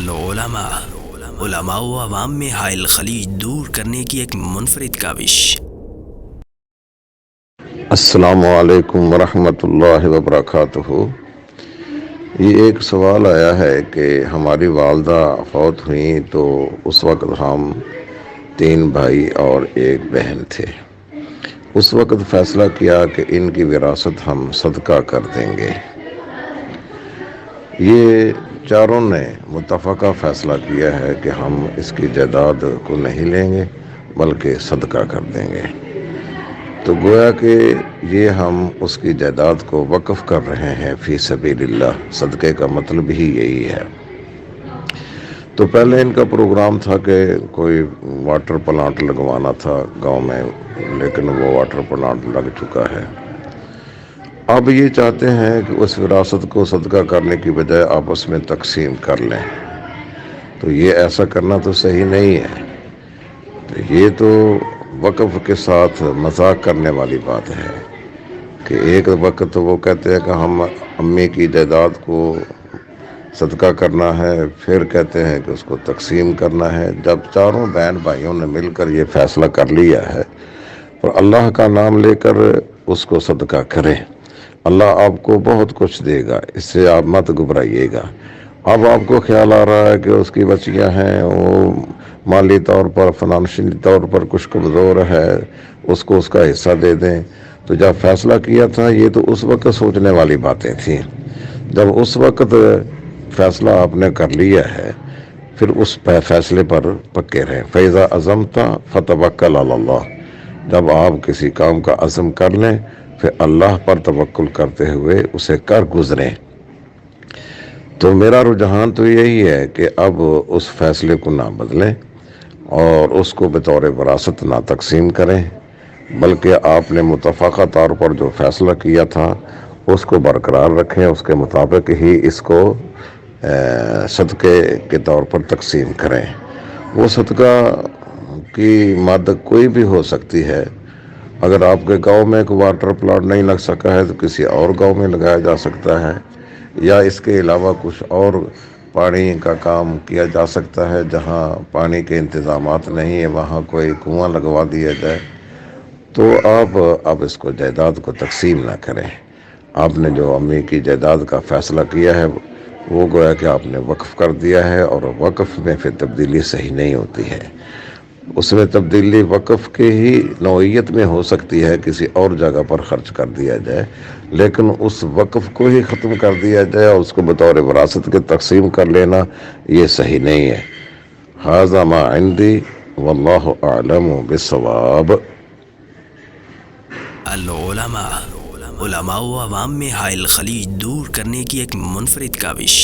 العلماء علماء و عوام میں حائل خلیج دور کرنے کی ایک منفرد کاوش۔ السلام علیکم ورحمۃ اللہ وبرکاتہ۔ یہ ایک سوال آیا ہے کہ ہماری والدہ فوت ہوئیں تو اس وقت ہم 3 بھائی اور 1 بہن تھے۔ اس وقت فیصلہ کیا کہ ان کی وراثت ہم صدقہ کر دیں گے۔ یہ چاروں نے متفقہ فیصلہ کیا ہے کہ ہم اس کی جائیداد کو نہیں لیں گے بلکہ صدقہ کر دیں گے۔ تو گویا کہ یہ ہم اس کی جائیداد کو وقف کر رہے ہیں فی سبیل اللہ۔ صدقے کا مطلب ہی یہی ہے۔ تو پہلے ان کا پروگرام تھا کہ کوئی واٹر پلانٹ لگوانا تھا گاؤں میں، لیکن وہ واٹر پلانٹ لگ چکا ہے۔ اب یہ چاہتے ہیں کہ اس وراثت کو صدقہ کرنے کی بجائے آپس میں تقسیم کر لیں۔ تو یہ ایسا کرنا تو صحیح نہیں ہے۔ تو یہ تو وقف کے ساتھ مذاق کرنے والی بات ہے کہ ایک وقت تو وہ کہتے ہیں کہ ہم امی کی جائیداد کو صدقہ کرنا ہے، پھر کہتے ہیں کہ اس کو تقسیم کرنا ہے۔ جب چاروں بہن بھائیوں نے مل کر یہ فیصلہ کر لیا ہے اور اللہ کا نام لے کر اس کو صدقہ کریں، اللہ آپ کو بہت کچھ دے گا، اس سے آپ مت گھبرائیے گا۔ اب آپ کو خیال آ رہا ہے کہ اس کی بچیاں ہیں، وہ مالی طور پر فنانشلی طور پر کچھ کمزور ہے، اس کو اس کا حصہ دے دیں۔ تو جب فیصلہ کیا تھا یہ تو اس وقت سوچنے والی باتیں تھیں۔ جب اس وقت فیصلہ آپ نے کر لیا ہے پھر اس فیصلے پر پکے رہیں۔ فَإِذَا عَزَمْتَ فَتَوَكَّلْ عَلَى اللَّهِ۔ جب آپ کسی کام کا عزم کر لیں پھر اللہ پر توکل کرتے ہوئے اسے کر گزریں۔ تو میرا رجحان تو یہی ہے کہ اب اس فیصلے کو نہ بدلیں اور اس کو بطور وراثت نہ تقسیم کریں، بلکہ آپ نے متفقہ طور پر جو فیصلہ کیا تھا اس کو برقرار رکھیں، اس کے مطابق ہی اس کو صدقے کے طور پر تقسیم کریں۔ وہ صدقہ کی مد کوئی بھی ہو سکتی ہے۔ اگر آپ کے گاؤں میں کوئی واٹر پلانٹ نہیں لگ سکا ہے تو کسی اور گاؤں میں لگایا جا سکتا ہے، یا اس کے علاوہ کچھ اور پانی کا کام کیا جا سکتا ہے۔ جہاں پانی کے انتظامات نہیں ہیں وہاں کوئی کنواں لگوا دیا جائے۔ تو آپ اب اس کو جائیداد کو تقسیم نہ کریں۔ آپ نے جو امی کی جائیداد کا فیصلہ کیا ہے وہ گویا کہ آپ نے وقف کر دیا ہے، اور وقف میں پھر تبدیلی صحیح نہیں ہوتی ہے۔ اس میں تبدیلی وقف کے ہی نوعیت میں ہو سکتی ہے، کسی اور جگہ پر خرچ کر دیا جائے، لیکن اس وقف کو ہی ختم کر دیا جائے اور اس کو بطور وراثت کے تقسیم کر لینا یہ صحیح نہیں ہے۔ ھذا ما عندی واللہ اعلم بالصواب۔ العلماء علماء و عوام میں حائل خلیج دور کرنے کی ایک منفرد کاوش۔